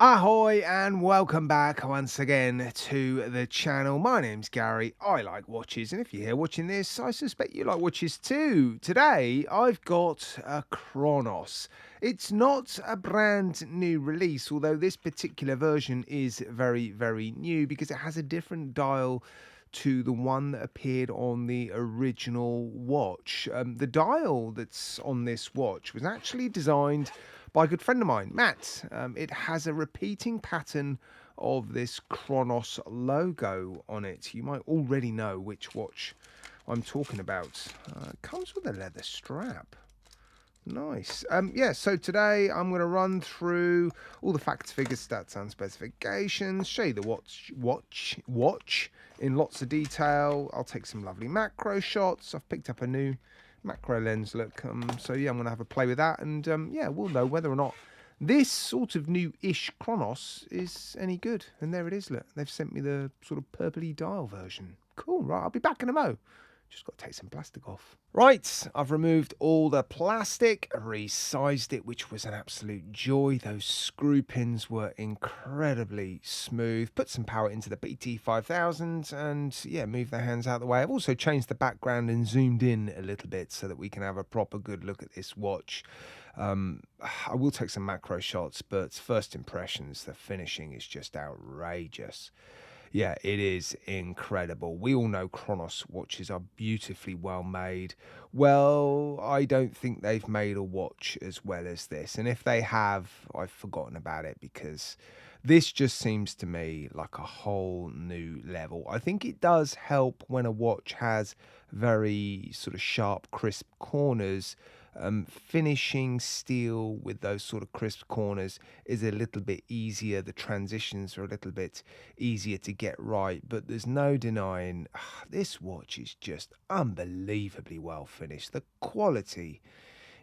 Ahoy and welcome back once again to the channel. My name's Gary. I like watches, and if you're here watching this, I suspect you like watches too. Today, I've got a Cronos. It's not a brand new release, although this particular version is very, very new because it has a different dial to the one that appeared on the original watch. The dial that's on this watch was actually designed by a good friend of mine, Matt. It has a repeating pattern of this Cronos logo on it. You might already know which watch I'm talking about. It comes with a leather strap. Nice. Yeah, so today I'm going to run through all the facts, figures, stats, and specifications, show you the watch in lots of detail. I'll take some lovely macro shots. I've picked up a new macro lens look. So yeah, I'm going to have a play with that, and yeah, we'll know whether or not this sort of new-ish Chronos is any good. And there it is, look. They've sent me the sort of purpley dial version. Cool, right, I'll be back in a mo. Just got to take some plastic off. Right, I've removed all the plastic, resized it, which was an absolute joy. Those screw pins were incredibly smooth. Put some power into the PT5000 and yeah, move the hands out of the way. I've also changed the background and zoomed in a little bit so that we can have a proper good look at this watch. I will take some macro shots, but first impressions, the finishing is just outrageous. Yeah, it is incredible. We all know Chronos watches are beautifully well made. Well, I don't think they've made a watch as well as this. And if they have, I've forgotten about it because this just seems to me like a whole new level. I think it does help when a watch has very sort of sharp, crisp corners. Finishing steel with those sort of crisp corners is a little bit easier. The transitions are a little bit easier to get right, but there's no denying this watch is just unbelievably well finished. The quality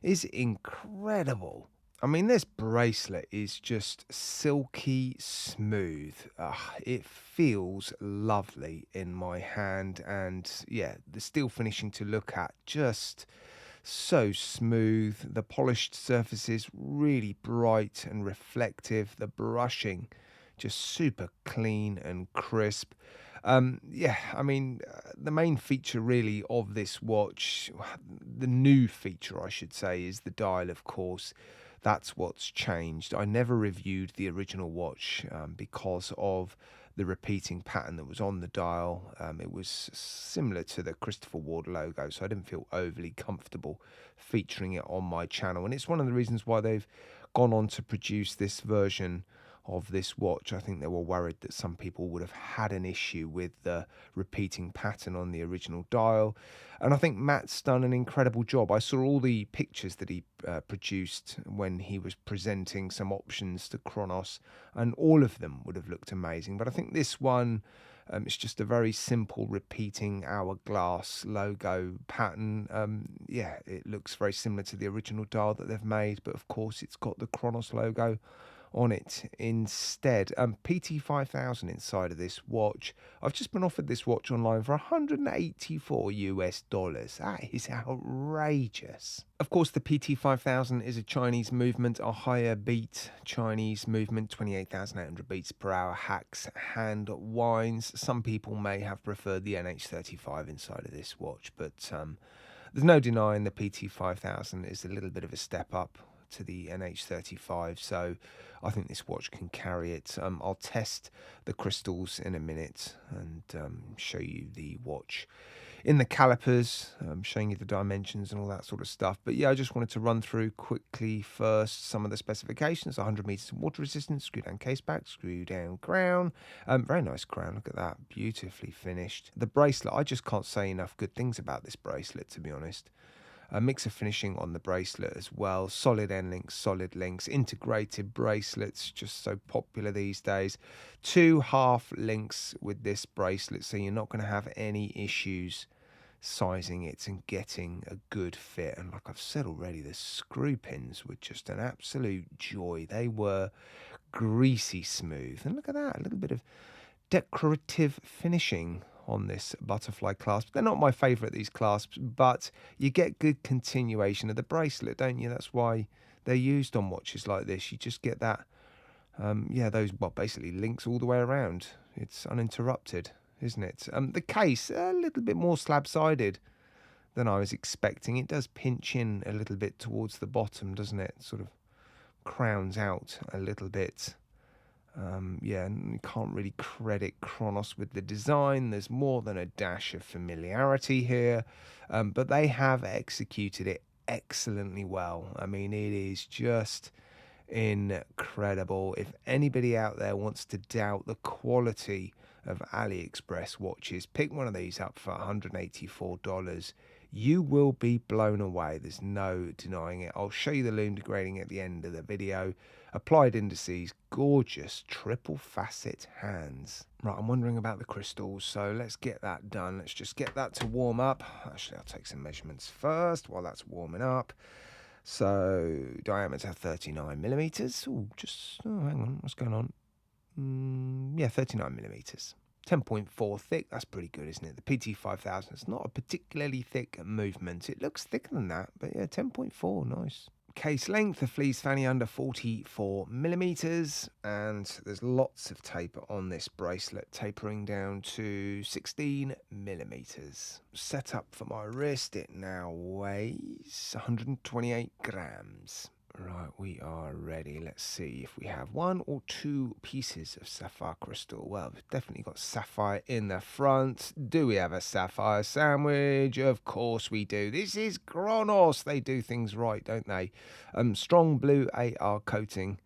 is incredible. I mean, this bracelet is just silky smooth. It feels lovely in my hand, and yeah, the steel finishing to look at just so smooth. The polished surfaces really bright and reflective. The brushing just super clean and crisp. Yeah, I mean, the main feature really of this watch, the new feature I should say, is the dial, of course. That's what's changed. I never reviewed the original watch because of the repeating pattern that was on the dial. It was similar to the Christopher Ward logo, so I didn't feel overly comfortable featuring it on my channel. And it's one of the reasons why they've gone on to produce this version of this watch. I think they were worried that some people would have had an issue with the repeating pattern on the original dial. And I think Matt's done an incredible job. I saw all the pictures that he produced when he was presenting some options to Cronos, and all of them would have looked amazing. But I think this one, it's just a very simple repeating hourglass logo pattern. Yeah, it looks very similar to the original dial that they've made, but of course it's got the Cronos logo on it instead. PT5000 inside of this watch. I've just been offered this watch online for $184 US. That is outrageous. Of course, the PT5000 is a Chinese movement, a higher beat Chinese movement, 28,800 beats per hour, hacks, hand winds. Some people may have preferred the NH35 inside of this watch, but there's no denying the PT5000 is a little bit of a step up to the NH35, so I think this watch can carry it. I'll test the crystals in a minute and show you the watch in the calipers, showing you the dimensions and all that sort of stuff. But yeah, I just wanted to run through quickly first some of the specifications. 100 meters of water resistance, screw down case back, screw down crown. Very nice crown, look at that, beautifully finished. The bracelet, I just can't say enough good things about this bracelet, to be honest. A mix of finishing on the bracelet as well. Solid end links, solid links, integrated bracelets, just so popular these days. 2 half links with this bracelet, so you're not going to have any issues sizing it and getting a good fit. And like I've said already, the screw pins were just an absolute joy. They were greasy smooth. And look at that, a little bit of decorative finishing on this butterfly clasp. They're not my favorite, these clasps, but you get good continuation of the bracelet, don't you? That's why they're used on watches like this. You just get that Yeah, those, well, basically links all the way around. It's uninterrupted, isn't it? The case, a little bit more slab-sided than I was expecting. It does pinch in a little bit towards the bottom, doesn't it? Sort of crowns out a little bit. Yeah, and you can't really credit Cronos with the design. There's more than a dash of familiarity here, but they have executed it excellently well. I mean, it is just incredible. If anybody out there wants to doubt the quality of AliExpress watches, pick one of these up for $184. You will be blown away. There's no denying it. I'll show you the lume degrading at the end of the video. Applied indices, gorgeous triple facet hands. Right, I'm wondering about the crystals, so let's get that done. Let's just get that to warm up. Actually, I'll take some measurements first while that's warming up. So diameter 39 millimeters. Oh, hang on, what's going on? Yeah, 39 millimeters. 10.4 thick. That's pretty good, isn't it? The PT5000. It's not a particularly thick movement. It looks thicker than that, but yeah, 10.4. Nice. Case length, the fleece fanny under 44 millimeters, and there's lots of taper on this bracelet, tapering down to 16 millimeters. Set up for my wrist, it now weighs 128 grams. Right, we are ready. Let's see if we have one or two pieces of sapphire crystal. Well, we've definitely got sapphire in the front. Do we have a sapphire sandwich? Of course we do. This is Cronos. They do things right, don't they? Strong blue AR coating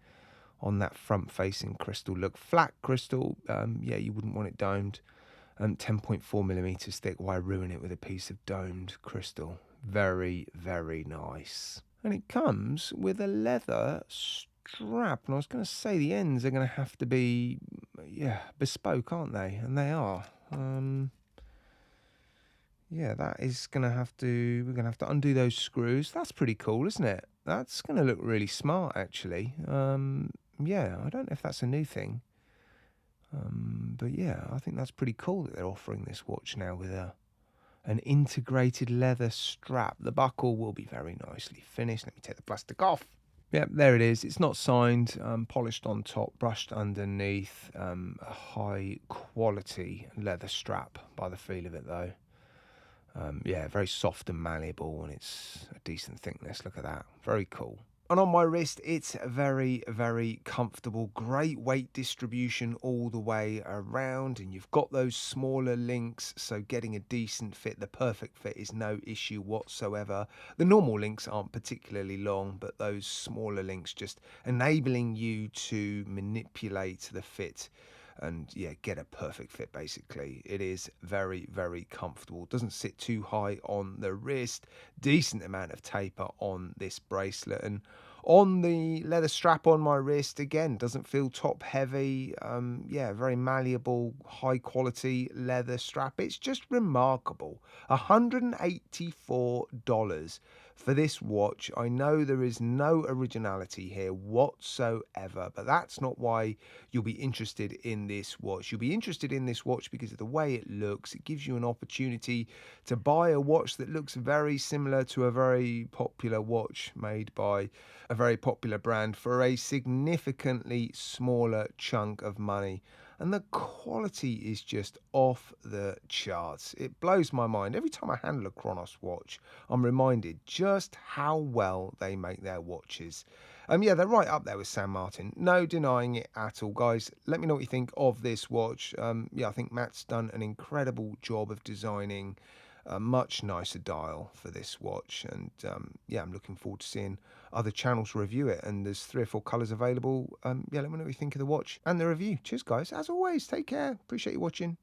on that front-facing crystal. Look, flat crystal. Yeah, you wouldn't want it domed. 10.4 millimeters thick. Why ruin it with a piece of domed crystal? Very, very nice. And it comes with a leather strap. And I was going to say the ends are going to have to be, yeah, bespoke, aren't they? And they are. Yeah, that is going to have to, we're going to have to undo those screws. That's pretty cool, isn't it? That's going to look really smart, actually. Yeah, I don't know if that's a new thing. But yeah, I think that's pretty cool that they're offering this watch now with an integrated leather strap. The buckle will be very nicely finished. Let me take the plastic off. Yep, there it is. It's not signed, polished on top, brushed underneath. A high quality leather strap by the feel of it though. Yeah, very soft and malleable, and it's a decent thickness. Look at that. Very cool. And on my wrist, it's very, very comfortable. Great weight distribution all the way around. And you've got those smaller links, so getting a decent fit, the perfect fit, is no issue whatsoever. The normal links aren't particularly long, but those smaller links just enabling you to manipulate the fit and yeah, get a perfect fit basically. It is very, very comfortable. Doesn't sit too high on the wrist. Decent amount of taper on this bracelet, and on the leather strap on my wrist, again, doesn't feel top heavy. Yeah, very malleable, high quality leather strap. It's just remarkable. $184 for this watch. I know there is no originality here whatsoever, but that's not why you'll be interested in this watch. You'll be interested in this watch because of the way it looks. It gives you an opportunity to buy a watch that looks very similar to a very popular watch made by a very popular brand for a significantly smaller chunk of money. And the quality is just off the charts. It blows my mind. Every time I handle a Cronos watch, I'm reminded just how well they make their watches. Yeah, they're right up there with San Martin. No denying it at all, guys. Let me know what you think of this watch. Yeah, I think Matt's done an incredible job of designing a much nicer dial for this watch, and yeah, I'm looking forward to seeing other channels review it, and there's 3 or 4 colors available. Yeah, let me know what you think of the watch and the review. Cheers guys, as always, take care, appreciate you watching.